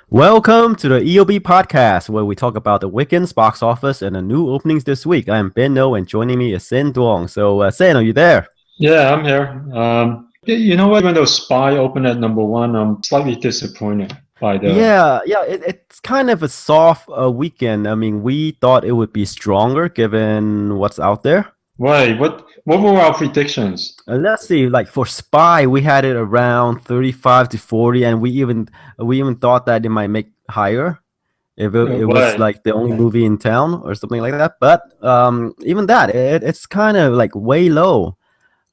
Welcome to the EOB podcast, where we talk about the weekend's box office and the new openings this week. I'm Benno, and joining me is Sen Duong. So, Sen, are you there? Yeah, I'm here. You know what? Even though Spy opened at number one, I'm slightly disappointed by the. It's kind of a soft weekend. I mean, we thought it would be stronger given what's out there. Wait, what were our predictions? Let's see, like for Spy, we had it around 35 to 40, and we even thought that it might make higher if it was Wait, like the only movie in town or something like that. But even that, it's kind of like way low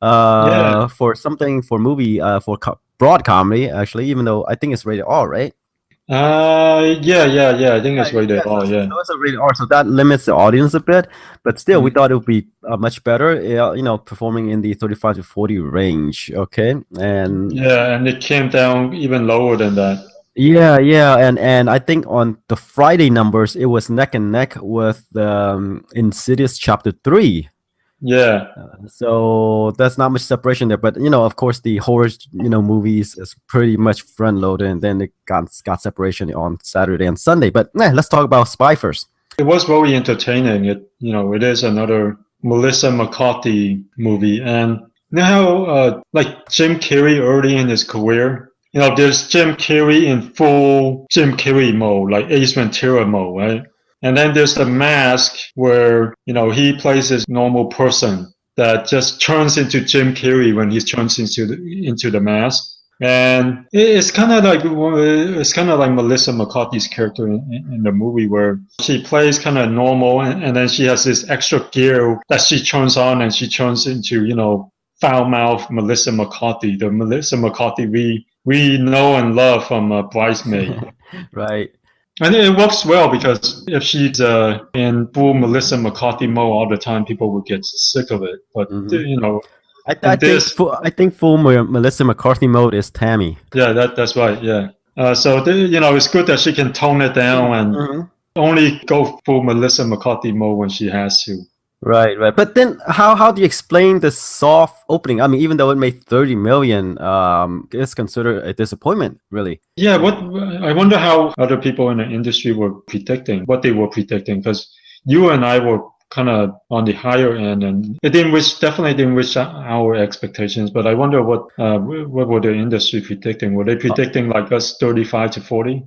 yeah, for something for movie broad comedy actually. Even though I think it's rated R, right? yeah. I think Yeah, it's rated yeah. So, R. so Yeah. so it's a rated R, so that limits the audience a bit. But still, we Mhm. thought it would be much better. Performing in the 35 to 40 range. Okay, and Yeah, and it came down even lower than that. yeah, and I think on the Friday numbers, it was neck and neck with Insidious Chapter 3. Yeah, So that's not much separation there. But of course, the horror movies is pretty much front loaded, and then it got separation on Saturday and Sunday. But let's talk about Spy first. it was very entertaining. It is another Melissa McCarthy movie, and you know how like Jim Carrey early in his career. There's Jim Carrey in full Jim Carrey mode, like Ace Ventura mode, right? And then there's the mask where, he plays this normal person that just turns into Jim Carrey when he turns into the mask. And it's kind of like Melissa McCarthy's character in the movie where she plays kind of normal, and then she has this extra gear that she turns on, and she turns into foul mouth Melissa McCarthy, the Melissa McCarthy we know and love from Bridesmaid. Right. And it works well because if she's in full Melissa McCarthy mode all the time, people would get sick of it. But Hmm. I and think this, full Melissa McCarthy mode is Tammy. yeah, that's right, yeah. It's good that she can tone it down and Mhm. only go full Melissa McCarthy mode when she has to. Right, right. But then how do you explain the soft opening? I mean, even though it made 30 million, it's considered a disappointment, really. Yeah, what I wonder how other people in the industry were predicting, what they were predicting, because you and I were kind of on the higher end, and it definitely didn't reach our expectations. But I wonder what were the industry predicting? Were they Uh, predicting like us 35 to 40?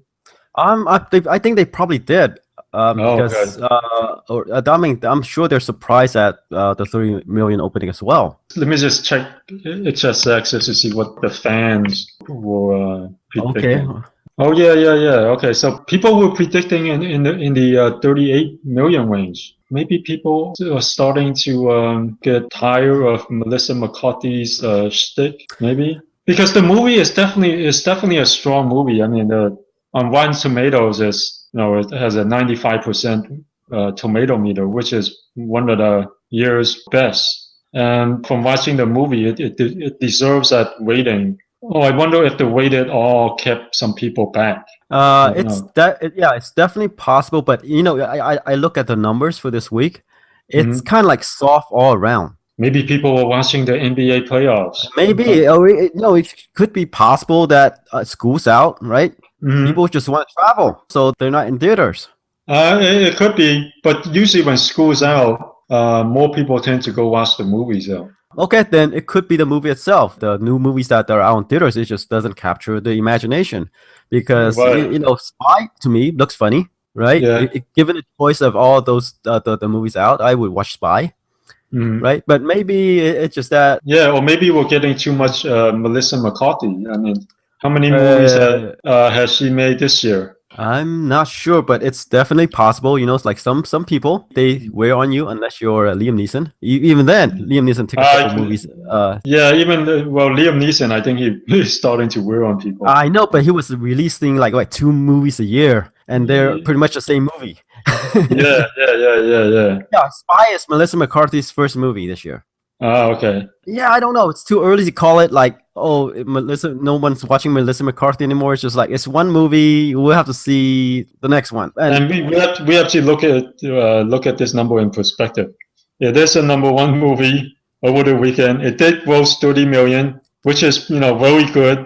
I think they probably did, Oh, because okay. I mean, I'm sure they're surprised at the 30 million opening as well. Let me just check HSX just to see what the fans were Okay. predicting. Oh yeah. Okay, so people were predicting in the 38 million range. Maybe people are starting to get tired of Melissa McCarthy's shtick. Maybe because the movie is definitely a strong movie. I mean, on Rotten Tomatoes it has a 95% tomato meter, which is one of the year's best. And from watching the movie, it deserves that rating. Oh, I wonder if the rated R kept some people back. I don't know. Yeah, it's definitely possible. But I look at the numbers for this week. It's Mhm. kind of like soft all around. Maybe people were watching the NBA playoffs. Maybe, or it could be possible that school's out, right? Mhm. People just want to travel, so they're not in theaters. It could be, but usually when school's out, more people tend to go watch the movies though. Okay, then it could be the movie itself. The new movies that are out in theaters, it just doesn't capture the imagination, because Right. Spy to me looks funny, right? Yeah. Given the choice of all those the movies out, I would watch Spy, Mhm. right? But maybe it's just that Yeah, or maybe we're getting too much Melissa McCarthy. I mean, how many movies uh, has she made this year? I'm not sure, but it's definitely possible. It's like some people they wear on you unless you're Liam Neeson. Even then, Liam Neeson took a couple Uh, movies. yeah, even well, Liam Neeson, I think he's starting to wear on people. I know, but he was releasing like what, two movies a year, and they're pretty much the same movie. Yeah. Yeah, Spy is Melissa McCarthy's first movie this year. Ah, okay. Yeah, I don't know. It's too early to call it like, oh, Melissa. No one's watching Melissa McCarthy anymore. It's just like it's one movie. We'll have to see the next one. And And we have to look at this number in perspective. It is a number one movie over the weekend. It did gross 30 million. which is very good.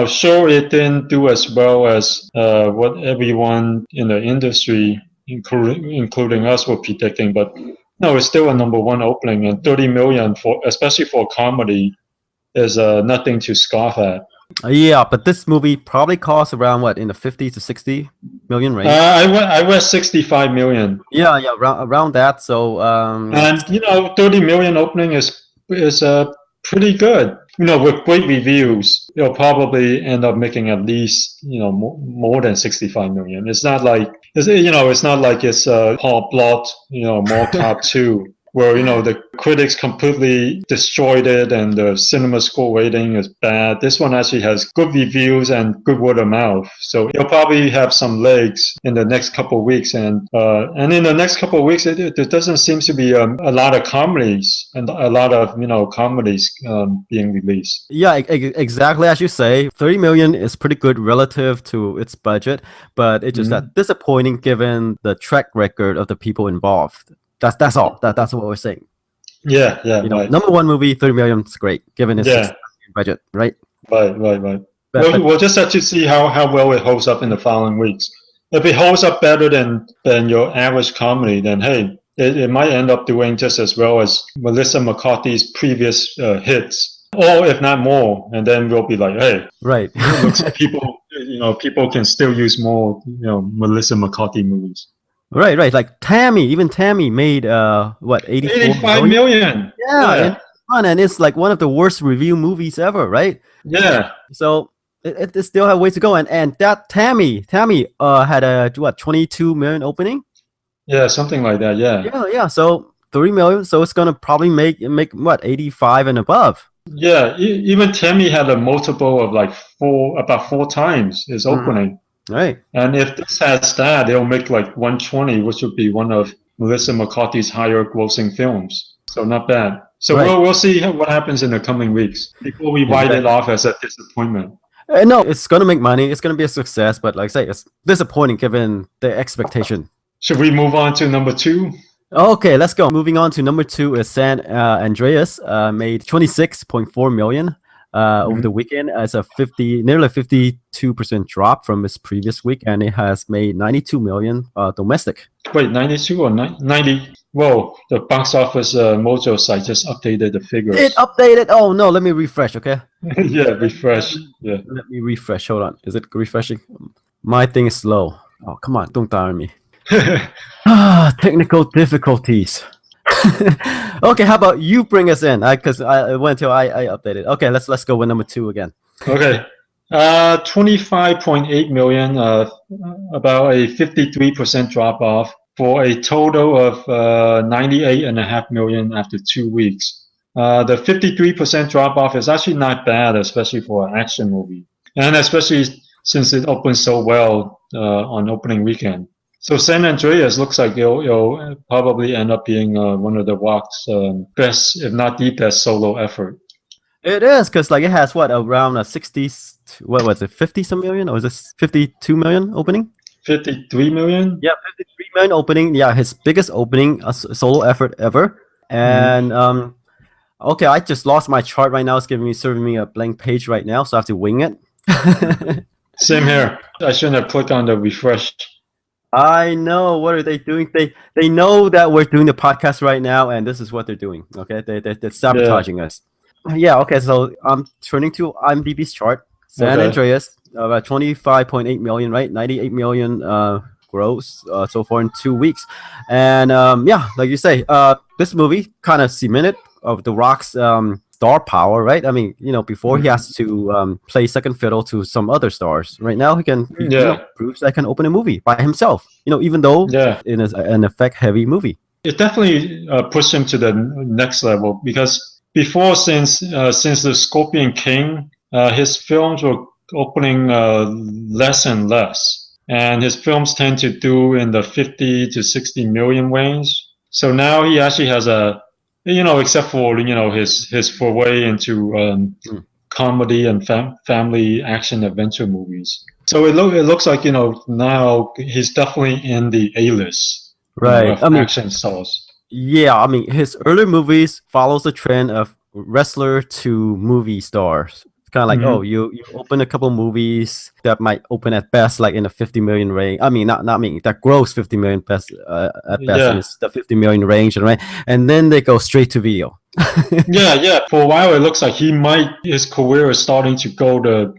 Sure, it didn't do as well as what everyone in the industry, including us, were predicting, but no, it's still a #1 opening, and 30 million especially for comedy is nothing to scoff at. Yeah, but this movie probably costs around what, in the 50 to 60 million range. I read 65 million. Yeah, around that. So and 30 million opening is pretty good. With great reviews, it'll probably end up making at least more than 65 million. It's not like it's Paul Blart, Mall Cop 2. Where the critics completely destroyed it and the cinema score rating is bad. This one actually has good reviews and good word of mouth, so it'll probably have some legs in the next couple of weeks. And in the next couple of weeks, there doesn't seem to be a lot of comedies and a lot of comedies being released. Yeah, exactly as you say. 30 million is pretty good relative to its budget, but it's just that disappointing given the track record of the people involved. That's all. That's what we're saying. Yeah. Right. #1 movie, 30 million is great given its budget, right? Right. We'll just have to see how well it holds up in the following weeks. If it holds up better than your average comedy, then hey, it might end up doing just as well as Melissa McCarthy's previous hits, or if not more. And then we'll be like, hey, right. It looks like people can still use more Melissa McCarthy movies. Right. Like even Tammy made 85 million. Yeah. And it's like one of the worst review movies ever, right? Yeah. So it still have ways to go, and that Tammy had a 22 million opening. Yeah, something like that. Yeah. So 3 million. So it's gonna probably make what, 85 and above. Yeah. Even Tammy had a multiple of like about 4 times its opening. Right. And if this has that, it'll make like 120, which would be one of Melissa McCarthy's higher grossing films. So not bad. So we'll see what happens in the coming weeks before we write it off as a disappointment. No, it's going to make money. It's going to be a success. But like I say, it's disappointing given the expectation. Should we move on to #2? Okay, let's go. Moving on to #2 is San Andreas, made 26.4 million. Over the weekend, as a nearly 52% drop from its previous week, and it has made 92 million domestic. Wait, 92 or 90? Whoa, the box office Mojo site just updated the figures. It updated. Oh no, let me refresh. Okay. Yeah, refresh. Yeah. Let me refresh. Hold on. Is it refreshing? My thing is slow. Oh come on, don't die on me. Technical difficulties. Okay, how about you bring us in? Because I went until I updated. Okay, let's go with #2 again. Okay, 25.8 million, about a 53% drop off for a total of 98.5 million after 2 weeks. The 53% drop off is actually not bad, especially for an action movie, and especially since it opened so well on opening weekend. So San Andreas looks like it'll probably end up being one of The Rock's best, if not the best, solo effort. It is, because like it has around 60, what was it, 50 some million, or is this 52 million opening? 53 million? Yeah, 53 million opening. Yeah, his biggest opening solo effort ever. And okay, I just lost my chart right now. It's serving me a blank page right now, so I have to wing it. Same here. I shouldn't have clicked on the refresh. I know. What are they doing? They know that we're doing the podcast right now, and this is what they're doing. Okay, they're sabotaging us. Yeah. Okay. So I'm turning to IMDb's chart. San Andreas, about 25.8 million, right? 98 million gross so far in 2 weeks, and yeah, like you say, this movie kind of cemented of The Rock's star power, right? I mean, before he has to play second fiddle to some other stars. Right now, he can proves that he can open a movie by himself. Even though it is an effect-heavy movie. It definitely pushed him to the next level, because before, since the Scorpion King, his films were opening less and less, and his films tend to do in the 50 to 60 million range. So now he actually has except for his foray into comedy and family action adventure movies. So it looks like now he's definitely in the A-list, right? Action stars. Yeah, I mean his earlier movies follows the trend of wrestler to movie stars. It's kind of like, oh, you open a couple movies that might open at best like in the 50 million range. I mean, not me, that gross 50 million best at best, and it's the 50 million range, right? And then they go straight to video. Yeah. For a while, it looks like his career is starting to go the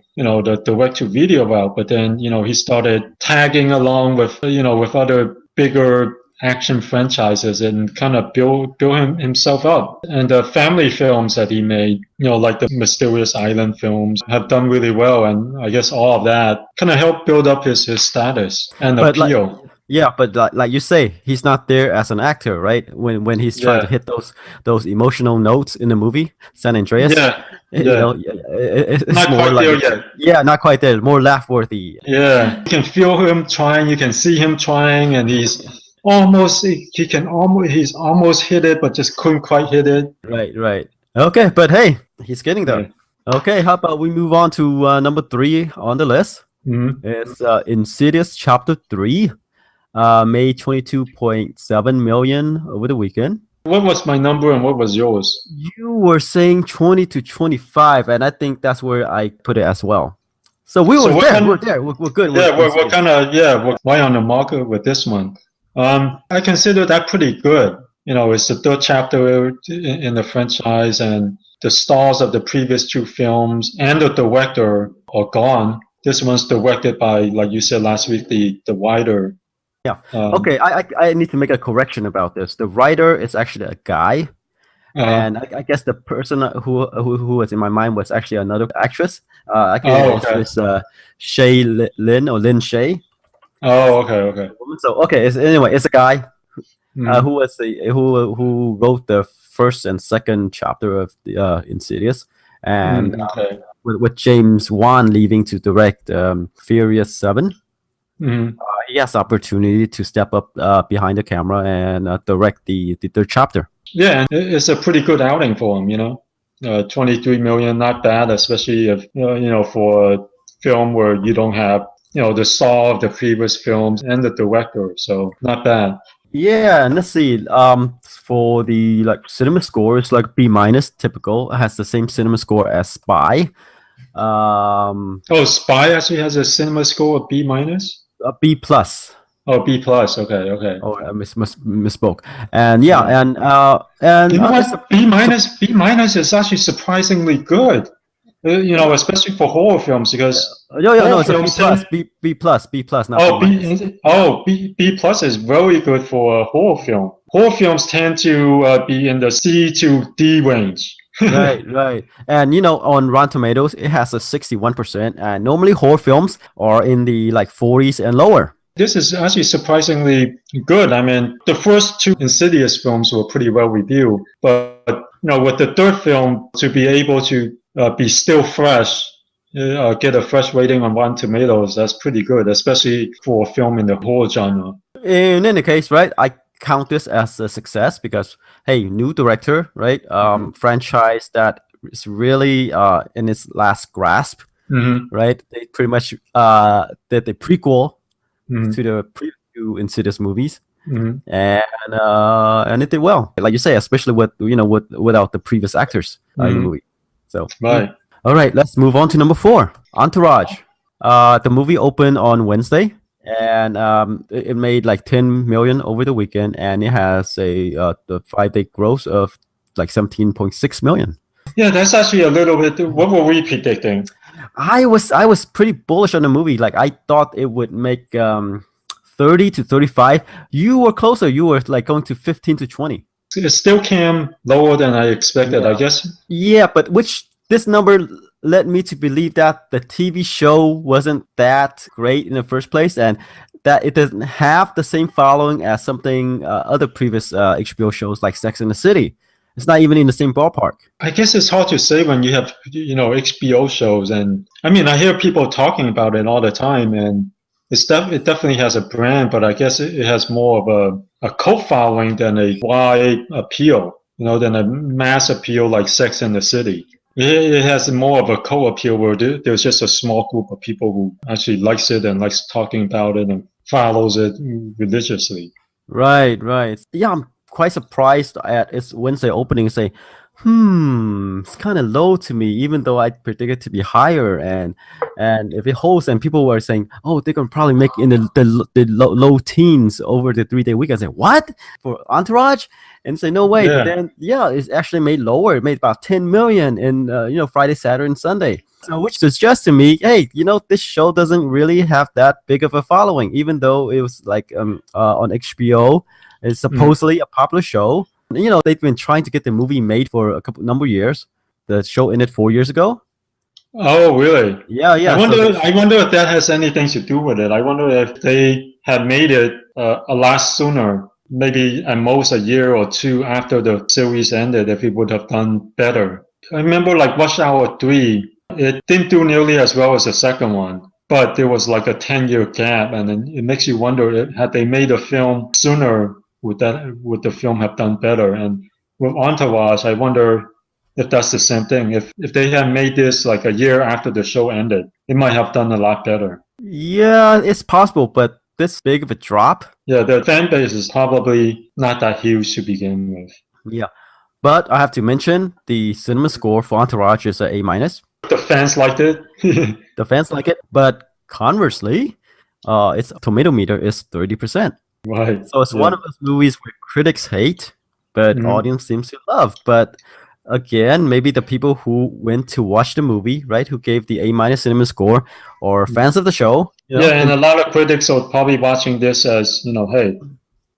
direct to video route, but then he started tagging along with with other bigger action franchises and kind of build himself up. And the family films that he made, like the Mysterious Island films, have done really well. And I guess all of that kind of helped build up his status and appeal. But like you say, he's not there as an actor, right? When he's trying to hit those emotional notes in the movie San Andreas. It's not more quite like, there yet. Yeah, not quite there. More laugh-worthy. Yeah, you can feel him trying. You can see him trying, and he's almost hit it, but just couldn't quite hit it. Right. Okay, but hey, he's getting there. Yeah. Okay, how about we move on to number 3 on the list? It's Insidious Chapter 3. Made 22.7 million over the weekend. What was my number and what was yours? You were saying 20 to 25, and I think that's where I put it as well. So we're there. We're good. We're kind of we're right on the marker with this one. I consider that pretty good. It's the 3rd chapter in the franchise, and the stars of the previous 2 films and the director are gone. This one's directed by, like you said last week, the writer. Yeah. Okay. I need to make a correction about this. The writer is actually a guy, and I guess the person who was in my mind was actually another actress. It's Shay Lin or Lin Shay. Oh, okay. So it's a guy who wrote the 1st and 2nd chapter of the Insidious, and with James Wan leaving to direct Furious 7. He has opportunity to step up behind the camera and direct the 3rd chapter. Yeah, and it's a pretty good outing for him. 23 million, not bad, especially if for a film where you don't have the star of the previous films and the director, so not bad. Yeah, and let's see. For the cinema score, it's like B-, typical. It has the same cinema score as Spy. Spy actually has a cinema score of B-. B+. Oh, B+. Okay. Oh, I misspoke. And and B- is actually surprisingly good. Especially for horror films, because it's a B+, not B+ is very good for a horror film. Horror films tend to be in the C to D range. Right. And on Rotten Tomatoes, it has a 61%, and normally horror films are in the 40s and lower. This is actually surprisingly good. I mean, the first 2 Insidious films were pretty well reviewed, but with the 3rd film to be able to be still fresh, get a fresh rating on Rotten Tomatoes, that's pretty good, especially for a film in the horror genre. In any case, right, I count this as a success because, hey, new director, right? Franchise that is really in its last grasp, right? They pretty much did the prequel to the previous Insidious movies, and it did well. Like you say, especially without the previous actors in the movie. So right. All right, let's move on to number 4, Entourage. The movie opened on Wednesday. And it made 10 million over the weekend, and it has the 5-day gross of 17.6 million. Yeah, that's actually a little bit. What were we predicting? I was pretty bullish on the movie. I thought it would make 30 to 35. You were closer. You were going to 15 to 20. It still came lower than I expected, I guess. Yeah, but this number led me to believe that the TV show wasn't that great in the first place, and that it doesn't have the same following as something other previous HBO shows like Sex and the City. It's not even in the same ballpark. I guess it's hard to say when you have HBO shows, and I mean I hear people talking about it all the time, and it definitely has a brand, but I guess it has more of a cult following than a wide appeal, than a mass appeal like Sex and the City. It has more of a cult appeal where there's just a small group of people who actually likes it and likes talking about it and follows it religiously. Right. Yeah, I'm quite surprised at its Wednesday opening. Say It's kind of low to me, even though I predict it to be higher. And if it holds, and people were saying, oh, they can probably make in the low teens over the 3-day weekend. I say, what for Entourage? And say, no way. But Yeah. then, yeah, it's actually made lower. It made about 10 million in Friday, Saturday, and Sunday. So which suggests to me, hey, this show doesn't really have that big of a following, even though it was like on HBO. It's supposedly a popular show. They've been trying to get the movie made for a number of years. The show ended 4 years ago. Oh, really? Yeah. I wonder if that has anything to do with it. I wonder if they had made it a lot sooner, maybe at most a year or two after the series ended, if it would have done better. I remember like Rush Hour 3, it didn't do nearly as well as the second one, but there was like a 10-year gap, and then it makes you wonder, had they made a film sooner, would the film have done better? And with Entourage, I wonder if that's the same thing. If they had made this like a year after the show ended, it might have done a lot better. Yeah, it's possible, but this big of a drop. Yeah, the fan base is probably not that huge to begin with. Yeah, but I have to mention the cinema score for Entourage is a A-. The fans liked it. The fans like it, but conversely, its tomato meter is 30%. Right. So it's one of those movies where critics hate, but audience seems to love. But again, maybe the people who went to watch the movie, right, who gave the A- cinema score, or fans of the show. And a lot of critics are probably watching this as, hey,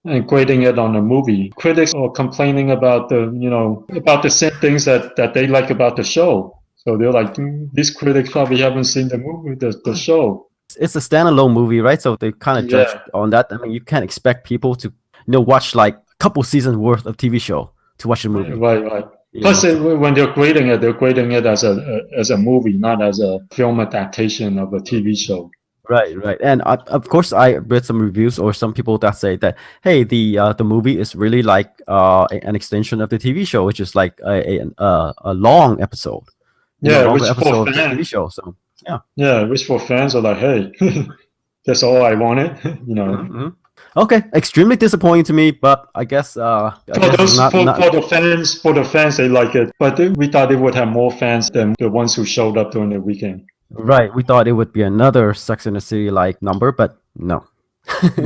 and grading it on a movie. Critics are complaining about the same things that they like about the show. So they're like, these critics probably haven't seen the movie, the show. It's a standalone movie, right? So they kind of judge on that. I mean, you can't expect people to, watch like a couple seasons worth of TV show to watch the movie. Right. Plus, when they're grading it as a movie, not as a film adaptation of a TV show. Right. And of course, I read some reviews or some people that say that, hey, the movie is really like an extension of the TV show, which is like a long episode. Yeah, which episode for of the TV show. So yeah. Yeah, which for fans are like, hey, that's all I wanted. Okay, extremely disappointing to me, but I guess for the fans, they like it. But we thought it would have more fans than the ones who showed up during the weekend. Right, we thought it would be another Sex and the City like number, but no.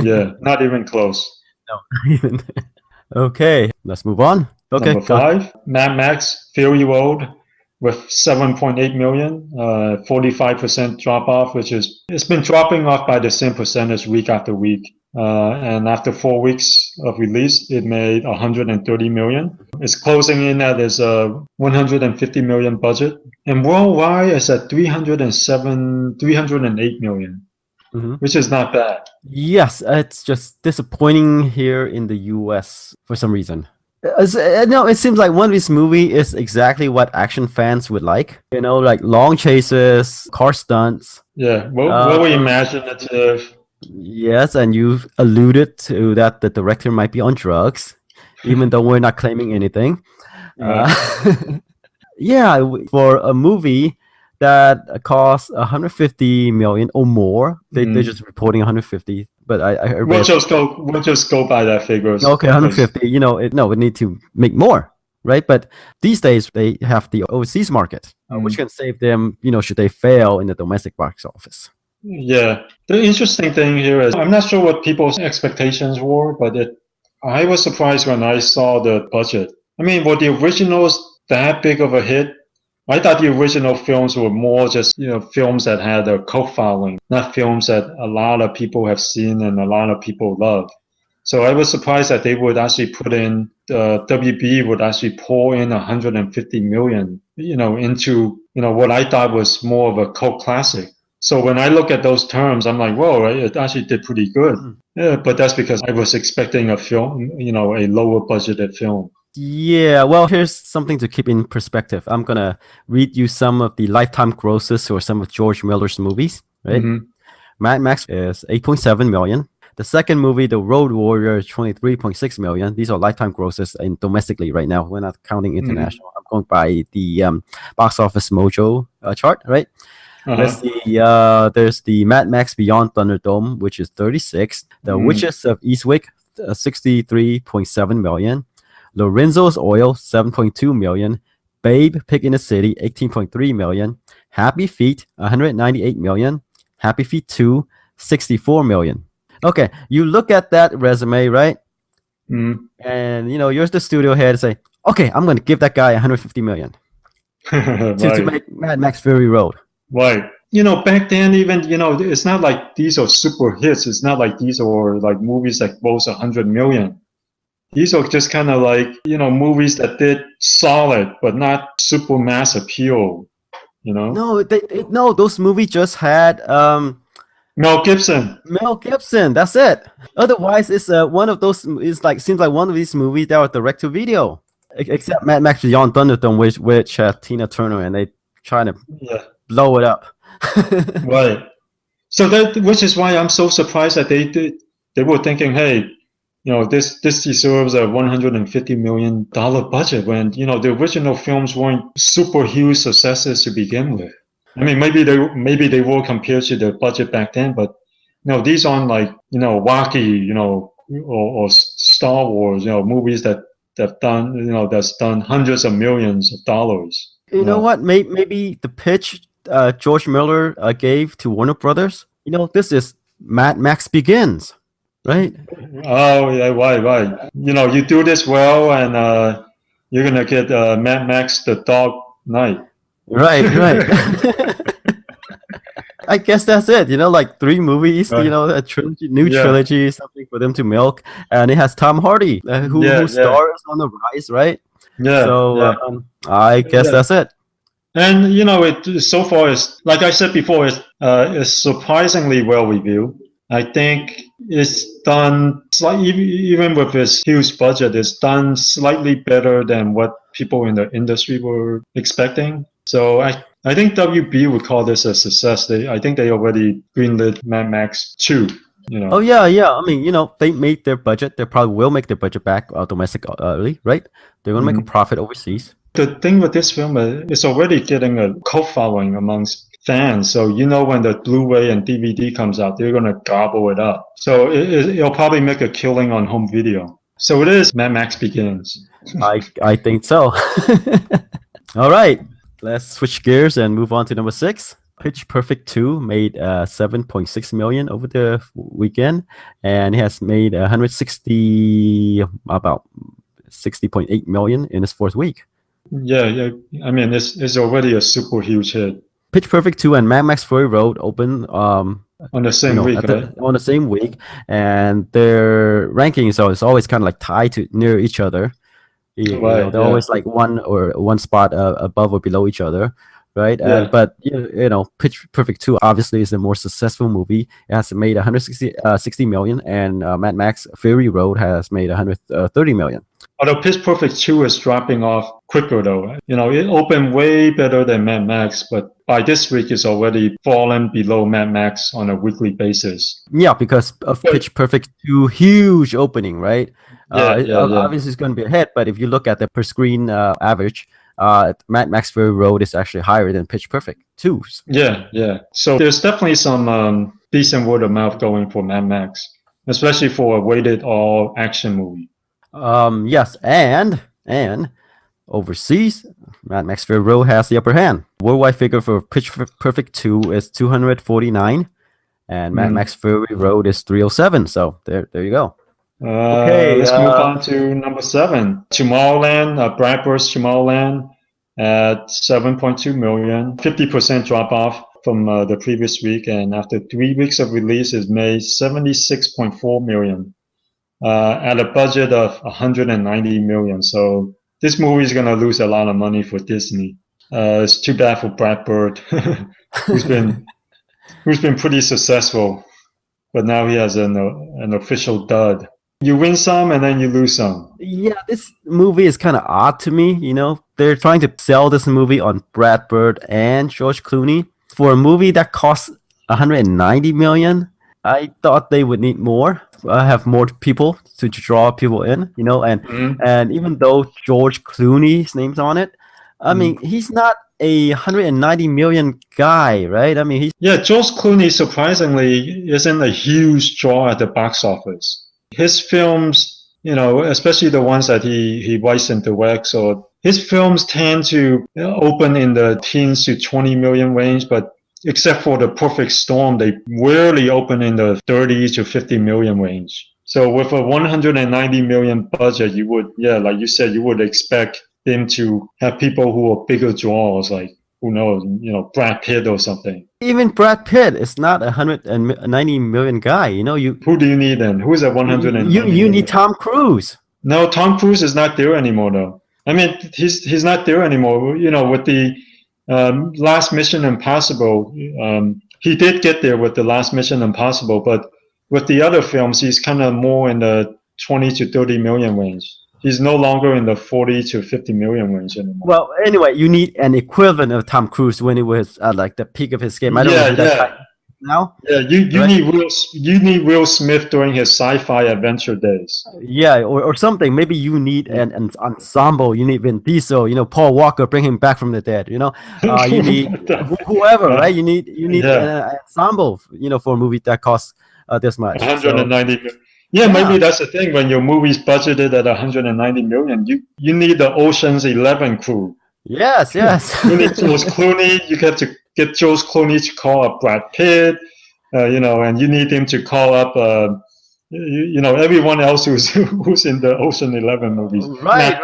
Yeah, not even close. No, even. Okay, let's move on. Okay, Number 5, Mad Max Fury Road with 7.8 million, 45% drop off, it's been dropping off by the same percentage week after week. And after 4 weeks of release, it made 130 million. It's closing in at its 150 million budget. And worldwide, it's at 308 million, which is not bad. Yes, it's just disappointing here in the US for some reason. No, it seems like One of these movies is exactly what action fans would like. Like long chases, car stunts. Yeah, very imaginative. Yes, and you've alluded to that the director might be on drugs, even though we're not claiming anything. Yeah, for a movie that costs 150 million or more, they're just reporting 150. But I we'll just go by that figure. Okay, 150. It need to make more, right? But these days they have the overseas market, which can save them. Should they fail in the domestic box office. Yeah, the interesting thing here is I'm not sure what people's expectations were, but I was surprised when I saw the budget. I mean, were the originals that big of a hit? I thought the original films were more just, films that had a cult following, not films that a lot of people have seen and a lot of people love. So I was surprised that they would actually put in, WB would actually pour in 150 million, into, what I thought was more of a cult classic. So when I look at those terms, I'm like, whoa, right? It actually did pretty good. Yeah, but that's because I was expecting a film, a lower budgeted film. Yeah, well, here's something to keep in perspective. I'm going to read you some of the lifetime grosses for some of George Miller's movies, right? Mad Max is 8.7 million. The second movie, The Road Warrior, is 23.6 million. These are lifetime grosses in domestically right now. We're not counting international. I'm going by the Box Office Mojo chart, right? Let's see. There's the Mad Max Beyond Thunderdome, which is 36. The Witches of Eastwick, 63.7 million. Lorenzo's Oil, 7.2 million. Babe, Pig in the City, 18.3 million. Happy Feet, 198 million. Happy Feet 2, 64 million. Okay, you look at that resume, right? And you're the studio head to say, okay, I'm going to give that guy 150 million to make Mad Max Fury Road. Right. Back then, even, it's not like these are super hits. It's not like these are like movies that gross 100 million. These are just kind of like, movies that did solid, but not super mass appeal, No, no, those movies just had Mel Gibson. That's it. Otherwise, it's one of those. Seems like one of these movies that were direct to video. Except Mad Max Beyond Thunderdome, which had Tina Turner, and they trying to blow it up. Right. So which is why I'm so surprised that they were thinking, hey, this deserves a $150 million budget when the original films weren't super huge successes to begin with. I mean, maybe they were compared to the budget back then, but these aren't like Rocky, or Star Wars, movies that's done hundreds of millions of dollars. You know what? Maybe the pitch George Miller gave to Warner Brothers. This is Mad Max Begins, right? Oh yeah, right. You do this well, and you're gonna get Mad Max: The Dark Knight. Right. I guess that's it. Like 3 movies. A trilogy, trilogy, something for them to milk, and it has Tom Hardy, who stars on the rise, right? Yeah. So I guess that's it. And it so far is, like I said before, it's surprisingly well reviewed. I think it's done slightly, even with its huge budget, it's done slightly better than what people in the industry were expecting. So I think WB would call this a success. I think they already greenlit Mad Max 2. Oh yeah. I mean, they made their budget. They probably will make their budget back domestically, right? They're gonna make a profit overseas. The thing with this film is it's already getting a cult following amongst fans. So when the Blu-ray and DVD comes out, they're gonna gobble it up. So it'll probably make a killing on home video. So it is Mad Max Begins. I think so. All right. Let's switch gears and move on to number 6. Pitch Perfect 2 made 7.6 million over the weekend, and it has made about 60.8 million in its 4th week. Yeah. I mean, it's already a super huge hit. Pitch Perfect 2 and Mad Max Fury Road opened on the same week, right? On the same week, and their rankings is always kind of like tied to near each other. They're always like one spot above or below each other, right? Yeah. But Pitch Perfect 2 obviously is the more successful movie. It has made 160 million, and Mad Max Fury Road has made 130 million. Although Pitch Perfect 2 is dropping off quicker, though. It opened way better than Mad Max, but by this week it's already fallen below Mad Max on a weekly basis. Yeah, because of Pitch Perfect 2 huge opening, right? Obviously it's going to be ahead, but if you look at the per screen average, Mad Max Fury Road is actually higher than Pitch Perfect 2's. Yeah. So there's definitely some decent word of mouth going for Mad Max, especially for a weighted all action movie. Yes, and overseas, Mad Max Fury Road has the upper hand. Worldwide figure for Pitch Perfect 2 is 249, and Mad Max Fury Road is 307. So there you go. Let's move on to number 7. Tomorrowland, Brad Bird's Tomorrowland at 7.2 million, 50% drop off from the previous week, and after 3 weeks of release, it's made 76.4 million. At a budget of 190 million. So this movie is going to lose a lot of money for Disney. It's too bad for Brad Bird, who's been pretty successful, but now he has an official dud. You win some and then you lose some. Yeah, this movie is kind of odd to me. They're trying to sell this movie on Brad Bird and George Clooney for a movie that costs 190 million. I thought they would need more, have more people to draw people in, and even though George Clooney's name's on it, I mean, he's not a 190 million guy, right? I mean, George Clooney surprisingly isn't a huge draw at the box office. His films, especially the ones that he writes and directs, or his films tend to open in the teens to 20 million range, but except for The Perfect Storm, they rarely open in the 30 to 50 million range. So with a 190 million budget, you would, like you said, you would expect him to have people who are bigger draws, like, who knows, Brad Pitt or something. Even Brad Pitt is not a 190 million guy. Who do you need then? Who's at 190 You need Tom Cruise. No, Tom Cruise is not there anymore, though. I mean, he's not there anymore. With the last Mission Impossible, he did get there with the last Mission Impossible, but with the other films, he's kind of more in the 20 to 30 million range. He's no longer in the 40 to 50 million range anymore. Well, anyway, you need an equivalent of Tom Cruise when he was at like the peak of his game. I don't know who that guy is now. Yeah, you need Will Smith during his sci-fi adventure days. Yeah, or something. Maybe you need an ensemble. You need Vin Diesel. Paul Walker, bring him back from the dead. You need whoever, right? You need an ensemble. For a movie that costs this much. 190 million. Yeah, maybe that's the thing. When your movie's budgeted at 190 million, you need the Ocean's 11 crew. Yes. You need George Clooney. You have to get George Clooney to call up Brad Pitt, and you need him to call up, everyone else who's in the Ocean 11 movies. Right.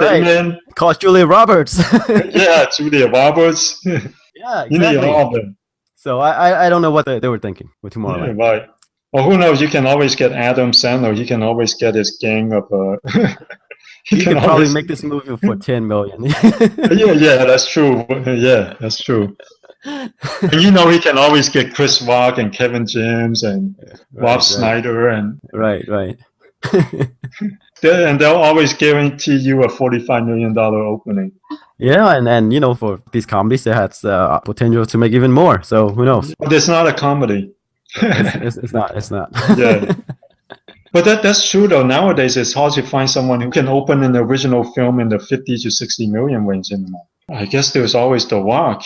Call Julia Roberts. Yeah, Julia Roberts. Yeah, exactly. You need all of them. So I don't know what they were thinking with Tomorrowland. Yeah, right. Or who knows? You can always get Adam Sandler. He can always get his gang of. You can probably make this movie for 10 million. yeah, that's true. Yeah, that's true. And he can always get Chris Rock and Kevin James and Rob Schneider and. Right. And they'll always guarantee you a $45 million opening. Yeah, and for these comedies, it has potential to make even more. So who knows? But it's not a comedy. It's not. Yeah. But that's true though. Nowadays, it's hard to find someone who can open an original film in the 50 to 60 million range anymore. I guess there's always The Rock,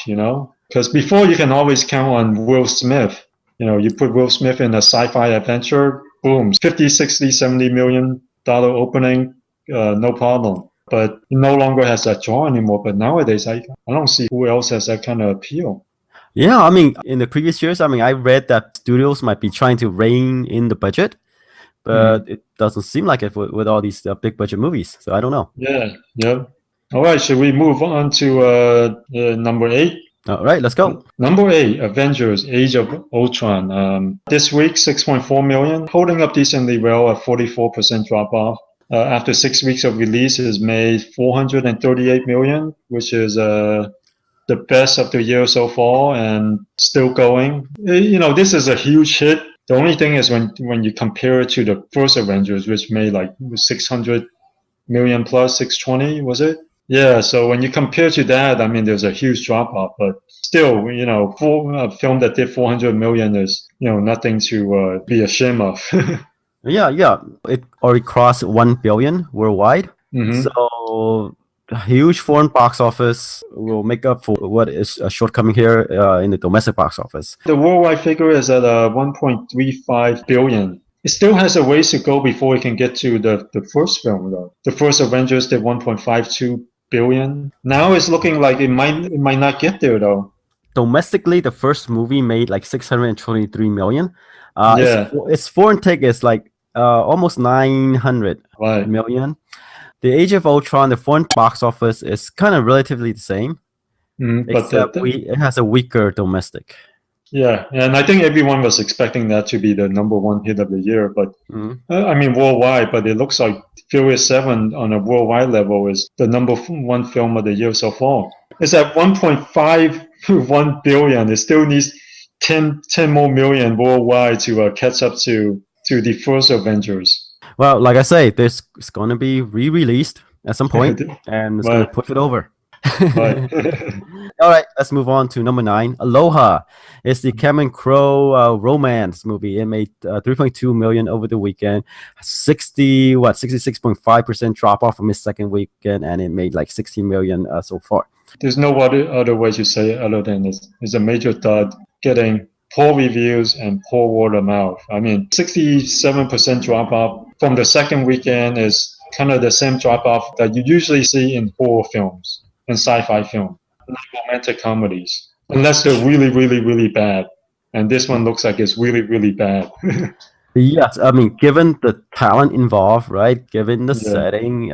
because before you can always count on Will Smith. You put Will Smith in a sci-fi adventure, boom, 50, 60, 70 million dollar opening, no problem. But it no longer has that draw anymore. But nowadays, I don't see who else has that kind of appeal. Yeah, I mean, in the previous years, I read that studios might be trying to rein in the budget, but it doesn't seem like it with all these big budget movies. So I don't know. Yeah. All right, should we move on to number 8? All right, let's go. Number 8, Avengers: Age of Ultron. This week, 6.4 million, holding up decently well at 44% drop off. After 6 weeks of release, it has made 438 million, which is the best of the year so far and still going. This is a huge hit. The only thing is when you compare it to the first Avengers, which made like 600 million plus, 620, was it? Yeah, so when you compare to that, there's a huge drop off, but still, for a film that did 400 million is, nothing to be ashamed of. Yeah. It already crossed 1 billion worldwide. Mm-hmm. So a huge foreign box office will make up for what is a shortcoming here in the domestic box office. The worldwide figure is at 1.35 billion. It still has a ways to go before it can get to the first film, though. The first Avengers did 1.52 billion. Now it's looking like it might not get there, though. Domestically, the first movie made like 623 million. Its foreign take is like almost 900 million. The Age of Ultron, the foreign box office is kind of relatively the same, except it has a weaker domestic. Yeah, and I think everyone was expecting that to be the number 1 hit of the year, but worldwide. But it looks like Furious 7 on a worldwide level is the number 1 film of the year so far. It's at 1.51 billion. It still needs 10 more million worldwide to catch up to the first Avengers. Well, like I say, this is going to be re-released at some point, and it's going to push it over. All right, let's move on to number 9. Aloha. It's the Cameron Crowe romance movie. It made 3.2 million over the weekend. 66.5% drop off from its second weekend, and it made like 16 million so far. There's no other way to say it other than it's a major thud, getting poor reviews and poor word of mouth. 67% drop off from the second weekend is kind of the same drop off that you usually see in horror films. in sci-fi film, like romantic comedies, unless they're really, really, really bad. And this one looks like it's really, really bad. Yes, I mean, given the talent involved, right? Given the Yeah. setting,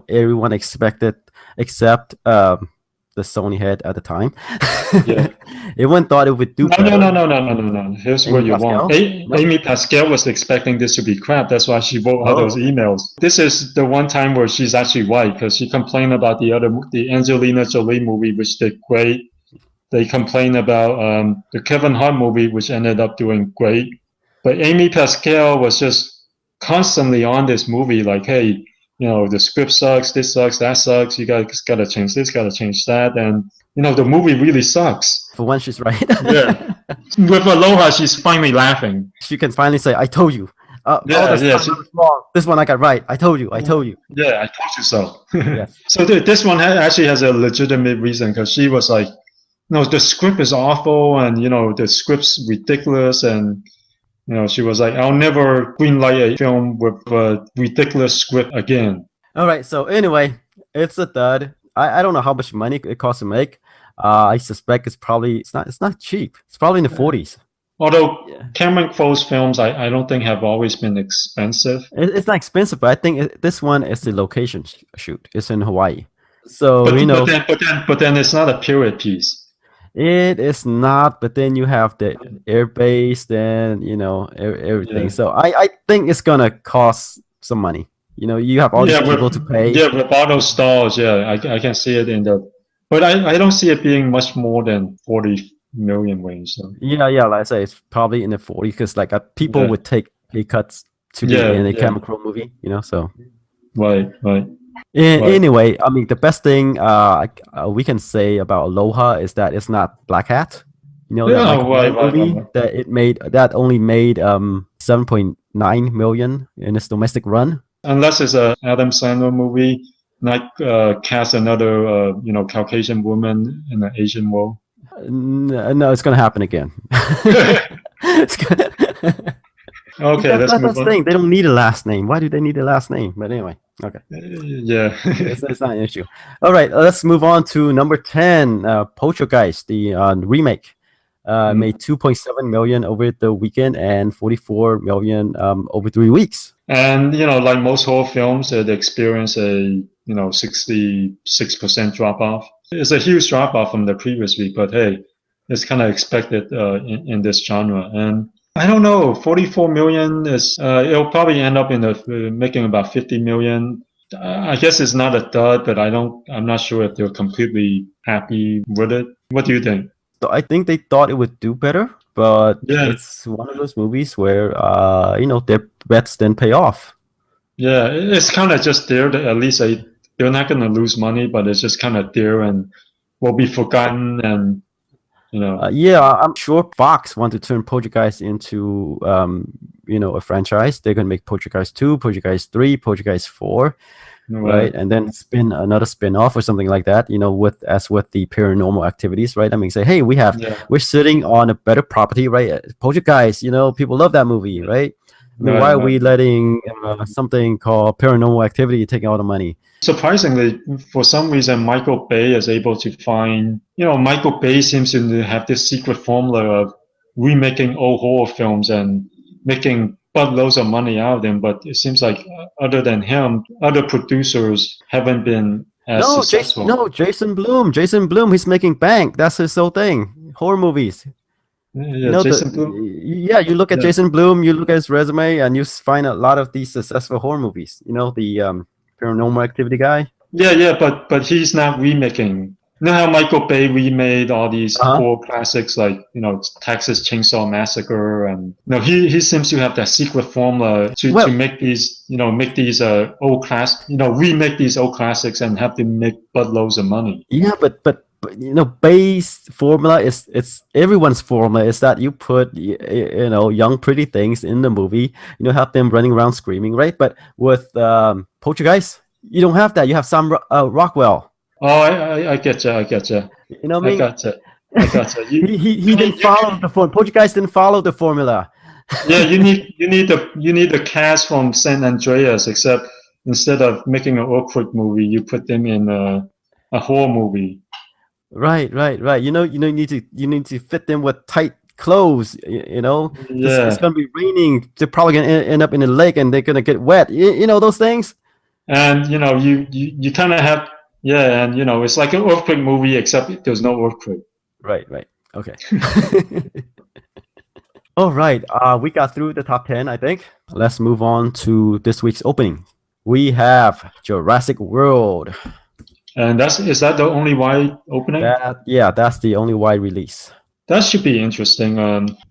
everyone expected except the Sony head at the time. Yeah. Everyone thought it would do No, better. no. Here's where Amy you're wrong. Pascal? No? Amy Pascal was expecting this to be crap. That's why she wrote all those Oh, emails. This is the one time where she's actually right because she complained about the Angelina Jolie movie, which did great. They complained about the Kevin Hart movie, which ended up doing great. But Amy Pascal was just constantly on this movie, like, hey, the script sucks, this sucks, that sucks. You guys got to change this, got to change that, and the movie really sucks. for once she's right. Yeah. With Aloha, she's finally laughing. She can finally say, "I told you." Yeah. I was wrong. This one I got right. I told you. I told you. Yeah, I told you so. Yes. So this one actually has a legitimate reason because she was like, the script is awful, and the script's ridiculous, and she was like, I'll never greenlight a film with a ridiculous script again. All right. So anyway, it's a dud. I don't know how much money it costs to make. I suspect it's not cheap. It's probably in the 40s. Although Cameron Crowe's films, I don't think have always been expensive. It's not expensive, but I think this one is the location shoot. It's in Hawaii. So but then it's not a period piece. It is not, but then you have the air base, then everything. Yeah. So I think it's gonna cost some money. You have all these people to pay. Yeah, with all those stalls, I can see it in the, but I don't see it being much more than 40 million range. So. Yeah, like I say, it's probably in the 40 because people would take pay cuts to be in a Cameron Crowe movie. So. Right. Anyway, I mean, the best thing we can say about Aloha is that it's not Black Hat. Movie that only made 7.9 million in its domestic run. Unless it's a Adam Sandler movie, not cast another Caucasian woman in an Asian role. No, it's gonna happen again. Okay, let's move on. They don't need a last name. Why do they need a last name? But anyway, okay. Yeah. it's not an issue. All right, let's move on to number 10, Poltergeist, the remake. Made 2.7 million over the weekend and 44 million over 3 weeks. And like most horror films, they experience a 66% drop off. It's a huge drop off from the previous week, but hey, it's kind of expected in this genre. And I don't know, 44 million is it'll probably end up making about 50 million. I guess it's not a dud, but I'm not sure if they're completely happy with it. What do you think? So I think they thought it would do better, but it's one of those movies where their bets didn't pay off. Yeah, it's kind of just there. At least they're not going to lose money, but it's just kind of there and will be forgotten. And I'm sure Fox want to turn Poltergeist into a franchise. They're gonna make Poltergeist 2, Poltergeist 3, Poltergeist 4. Right, and then spin another spin-off or something like that, with the Paranormal Activities, right? I mean, say, hey, we're sitting on a better property, right? Poltergeist, people love that movie, right? I mean, why are we letting something called Paranormal Activity taking all the money? Surprisingly, for some reason, Michael Bay is able to find, Michael Bay seems to have this secret formula of remaking old horror films and making buttloads of money out of them, but it seems like other than him, other producers haven't been as successful. Jason Blum, he's making bank. That's his whole thing. Horror movies. Jason Blum. Yeah, you look at Jason Blum, you look at his resume, and you find a lot of these successful horror movies. The Paranormal Activity guy. Yeah, but he's not remaking. You know how Michael Bay remade all these horror classics like Texas Chainsaw Massacre, and he seems to have that secret formula to make these remake these old classics and have them make buttloads of money. Yeah, but Bay's formula it's everyone's formula is that you put young pretty things in the movie, have them running around screaming, right? But with Poltergeist, you don't have that. You have Sam Rockwell. Oh, I get you. You know what I mean? I got you. He didn't follow the formula. Poltergeist didn't follow the formula. Yeah, you need the cast from San Andreas, except instead of making an awkward movie, you put them in a a horror movie. Right. You need to fit them with tight clothes. It's gonna be raining. They're probably gonna end up in the lake, and they're gonna get wet. You know those things. And you kind of have and it's like an earthquake movie except there's no earthquake. Right. Okay. All right. We got through the top 10, I think. Let's move on to this week's opening. We have Jurassic World. And is that the only wide opening? That's the only wide release. That should be interesting.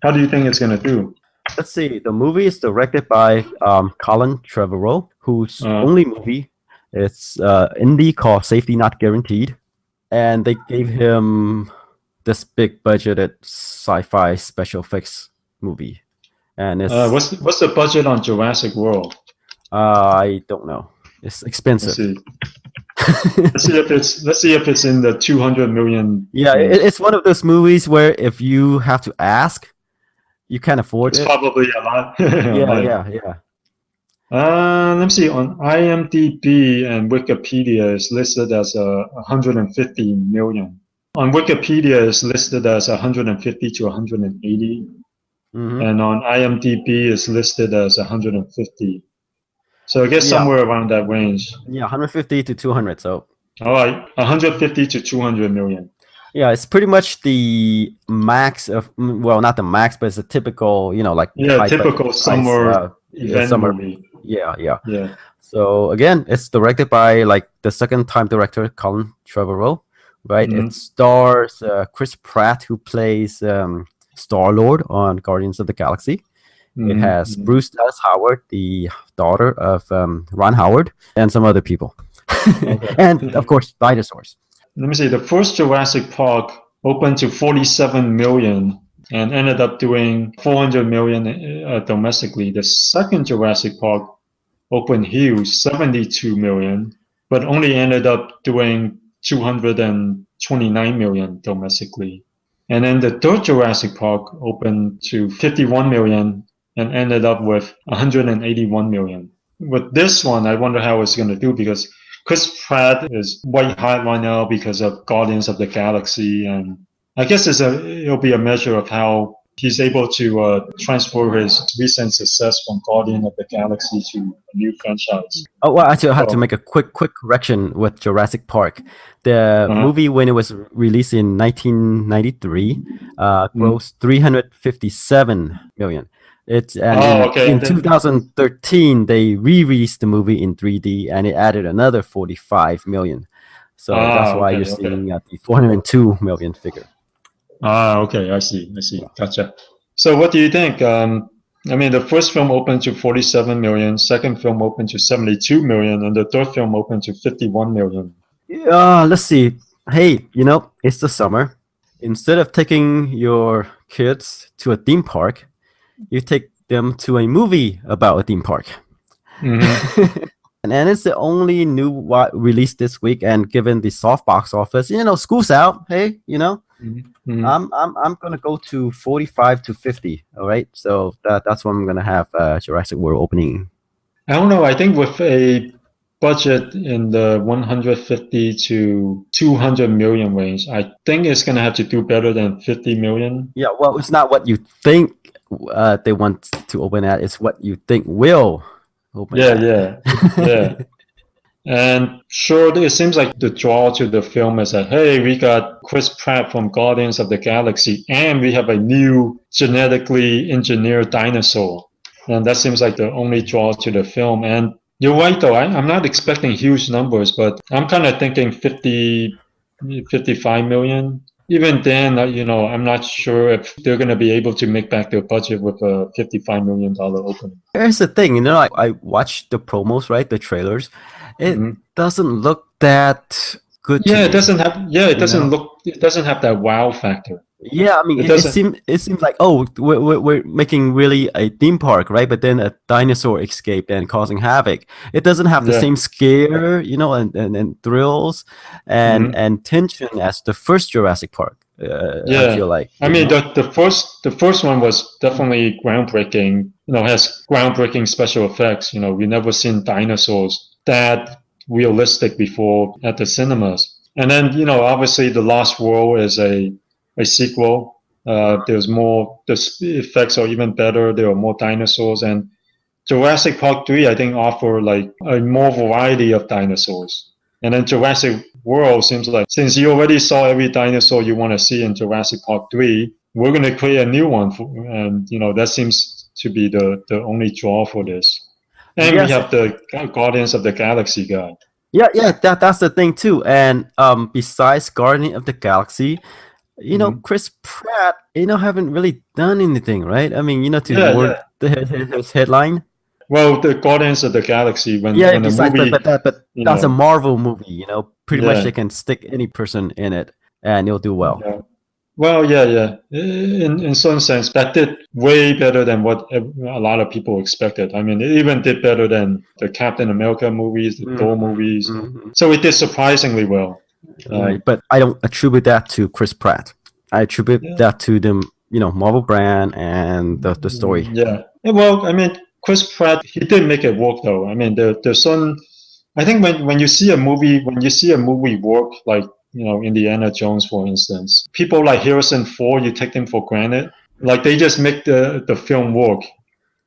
How do you think it's gonna do? Let's see. The movie is directed by Colin Trevorrow, whose only movie is indie called Safety Not Guaranteed, and they gave him this big budgeted sci-fi special effects movie. And it's what's the budget on Jurassic World? I don't know. It's expensive. Let's see if it's in the 200 million. Yeah, it's one of those movies where if you have to ask, you can't afford it. It's probably a lot. Yeah. Let me see. On IMDb and Wikipedia, it's listed as 150 million. On Wikipedia, it's listed as 150 to 180, and on IMDb, it's listed as 150. So I guess somewhere around that range. Yeah, 150 to 200. So. All right, 150 to 200 million. Yeah, it's pretty much the max of, well, not the max, but it's a typical, typical summer event movie. Yeah. So again, it's directed by the second-time director Colin Trevorrow, right? It stars Chris Pratt, who plays Star-Lord on Guardians of the Galaxy. It has Bruce Dallas Howard, the daughter of Ron Howard, and some other people. And, of course, dinosaurs. Let me see. The first Jurassic Park opened to 47 million and ended up doing 400 million domestically. The second Jurassic Park opened huge, 72 million, but only ended up doing 229 million domestically. And then the third Jurassic Park opened to 51 million and ended up with 181 million. With this one, I wonder how it's going to do, because Chris Pratt is white hot right now because of Guardians of the Galaxy, and I guess it'll be a measure of how he's able to transfer his recent success from Guardian of the Galaxy to a new franchise. Oh, well, actually, I had to make a quick correction with Jurassic Park. The movie, when it was released in 1993, grossed 357 million. In 2013, they re-released the movie in 3D, and it added another 45 million. So that's why you're seeing the 402 million figure. Okay, I see. Gotcha. So what do you think? The first film opened to 47 million, second film opened to 72 million, and the third film opened to 51 million. Let's see. Hey, it's the summer. Instead of taking your kids to a theme park, you take them to a movie about a theme park. And it's the only new release this week, and given the soft box office, school's out. Hey, I'm gonna go to 45 to 50. All right, so that's when I'm gonna have Jurassic World opening. I don't know. I think with a budget in the 150 to 200 million range, I think it's gonna have to do better than 50 million. Yeah, well, it's not what you think they want to open at; it's what you think will open. Yeah. And sure, it seems like the draw to the film is that, hey, we got Chris Pratt from Guardians of the Galaxy, and we have a new genetically engineered dinosaur. And that seems like the only draw to the film. And you're right, though. I'm not expecting huge numbers, but I'm kind of thinking 50, 55 million. Even then, I'm not sure if they're going to be able to make back their budget with a $55 million opening. Here's the thing, I watched the promos, right? The trailers. It doesn't look that good. It doesn't have. It doesn't have that wow factor. Yeah, it seems like, we're making really a theme park, right? But then a dinosaur escaped and causing havoc. It doesn't have the same scare, and thrills and tension as the first Jurassic Park. I feel like. The first one was definitely groundbreaking. Has groundbreaking special effects. We never seen dinosaurs that realistic before at the cinemas. And then, obviously The Lost World is a sequel. There's more, the effects are even better. There are more dinosaurs. And Jurassic Park 3, I think, offer like a more variety of dinosaurs. And then Jurassic World seems like, since you already saw every dinosaur you want to see in Jurassic Park 3, we're going to create a new one. And, that seems to be the only draw for this. And we have the Guardians of the Galaxy guy. Yeah, that's the thing too. And besides Guardian of the Galaxy, Chris Pratt, haven't really done anything, right? I mean, his headline. Well, the Guardians of the Galaxy, when besides, the movie, but that's a Marvel movie, pretty much they can stick any person in it and it'll do well. Yeah. Well, yeah. In some sense, that did way better than what a lot of people expected. I mean, it even did better than the Captain America movies, the Thor movies. So it did surprisingly well. Right, but I don't attribute that to Chris Pratt. I attribute that to the Marvel brand and the story. Yeah. Well, I mean, Chris Pratt, he did make it work though. I mean, there's some. I think when you see a movie work, like Indiana Jones, for instance, people like Harrison Ford, you take them for granted. Like they just make the film work,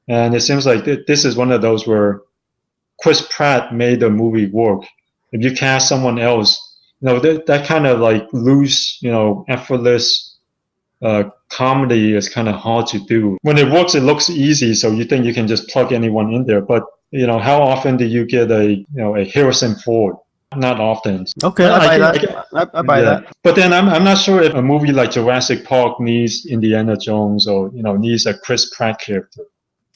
and it seems like this is one of those where Chris Pratt made the movie work. If you cast someone else, that kind of like loose, effortless comedy is kind of hard to do. When it works, it looks easy, so you think you can just plug anyone in there. But how often do you get a Harrison Ford? Not often. Okay, I buy that. But then I'm not sure if a movie like Jurassic Park needs Indiana Jones or needs a Chris Pratt character.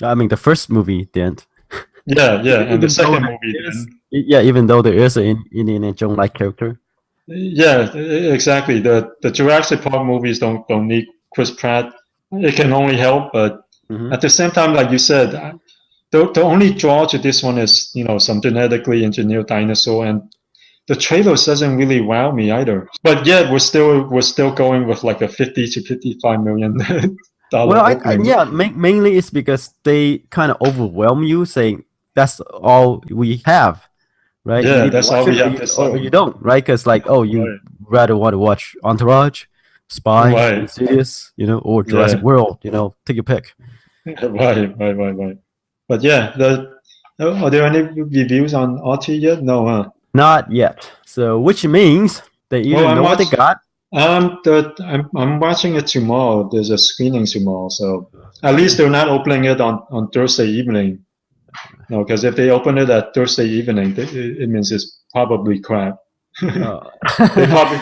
I mean, the first movie didn't. Yeah, and the second movie didn't. Yeah, even though there is an Indiana Jones-like character. Yeah, exactly. The Jurassic Park movies don't need Chris Pratt. It can only help, but at the same time, like you said, the only draw to this one is some genetically engineered dinosaur, and the trailer doesn't really wow me either. But yet we're still going with like a $50 to $55 million. Well, mainly it's because they kind of overwhelm you, saying that's all we have. Right? Yeah, that's all we have to say. Or you don't, right? Because you rather want to watch Entourage, Spy, Insidious, or Jurassic World, take your pick. Right. But yeah, are there any reviews on RT yet? No, huh? Not yet. So which means they either know what they got. I'm watching it tomorrow. There's a screening tomorrow, so at least they're not opening it on Thursday evening. No, because if they open it at Thursday evening, it means it's probably crap. They probably,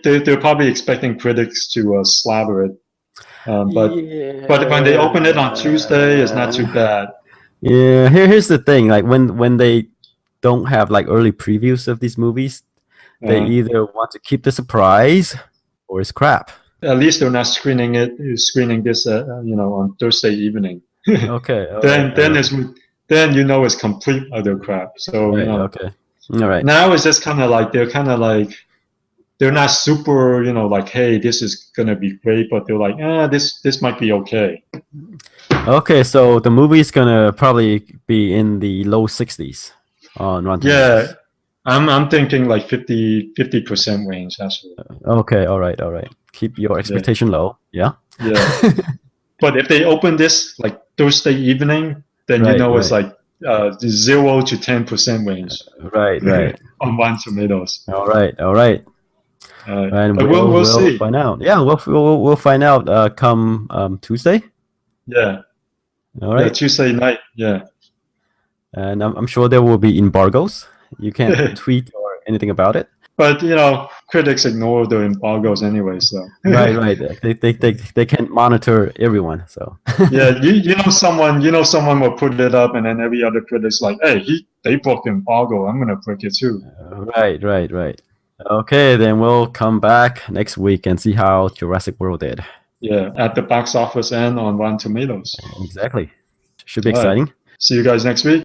they're probably expecting critics to slabber it. But when they open it on Tuesday, it's not too bad. Yeah, here's the thing. Like when they don't have like early previews of these movies, they either want to keep the surprise or it's crap. At least they're not screening this on Thursday evening. Okay. Then it's complete other crap. So okay. All right. Now it's just kind of like they're not super, like, hey, this is gonna be great, but they're like, this might be okay. Okay, so the movie's gonna probably be in the low 60s on Rotten Tomatoes. Yeah, I'm thinking like 50% range actually. Okay, all right. Keep your expectation low. Yeah. Yeah. But if they open this like Thursday evening, then it's like 0 to 10% range. Right. On Rotten Tomatoes. All right. And we'll see. Find out. Yeah, we'll find out come Tuesday. Yeah. All right. Yeah, Tuesday night. Yeah. And I'm sure there will be embargoes. You can't tweet or anything about it. But critics ignore the embargoes anyway. So right. They can't monitor everyone. So yeah, someone will put it up, and then every other critic's like, hey, they broke the embargo. I'm gonna break it too. Right. Okay, then we'll come back next week and see how Jurassic World did. Yeah, at the box office and on Rotten Tomatoes. Exactly. Should be exciting. See you guys next week.